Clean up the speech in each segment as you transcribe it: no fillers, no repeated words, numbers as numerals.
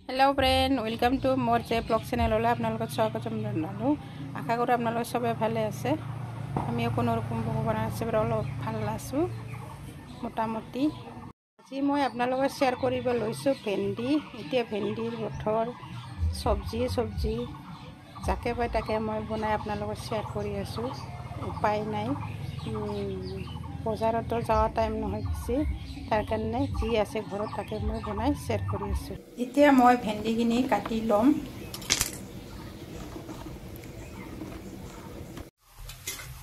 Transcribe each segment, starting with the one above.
hello friend welcome to मोर जे blog channel आपलोक स्वागतम जनालो आशा करो आपलोक सबे भाले आछे आमिओ कोनो रकम भगवान आशीर्बाद अलप ভাল आছো मोटामुटी আজি মই आपलोक शेयर करिब लैसो भेंडी इतिया भेंडीर बथर सब्जी जाके पाय ताके मैं बनाय आपलोक शेयर करि आছো उपाय नाई बजारत जावा टाइम নহয় बेसि तार कारणे जी आछे घरत ताके मैं बनाय शेयर करि आছো इतिया मैं भेंडीखिनि काटि लम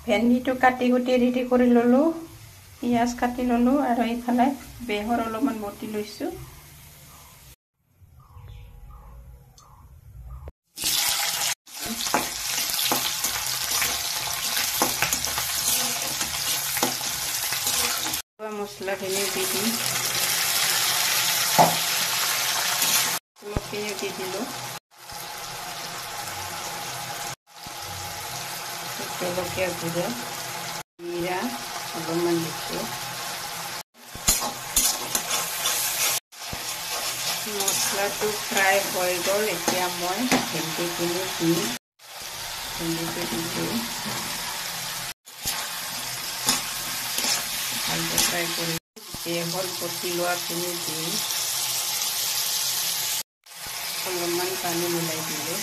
भेंडीटो काटि गुटी रेडी करि ललो पियाज काटि ललो आरो इफाले बेहर अलपमान बटी लैसो मसला दी दी दी दिल जलकिया गुड़ा जीरा अलपमान दिसो मसला तो फ्राई हो गल एतिया मैं भेंडीखिनि दिम भेंडीखौ दिसो ভালকে ফ্রাই করে বেহল পটি লোৱাখিনি দি অলপমান পানী মিলাই দিলে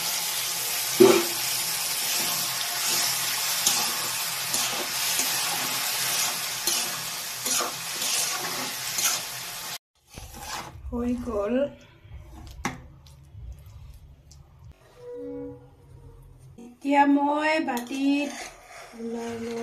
হৈ গল এতিয়া মই বাটিত ওলালো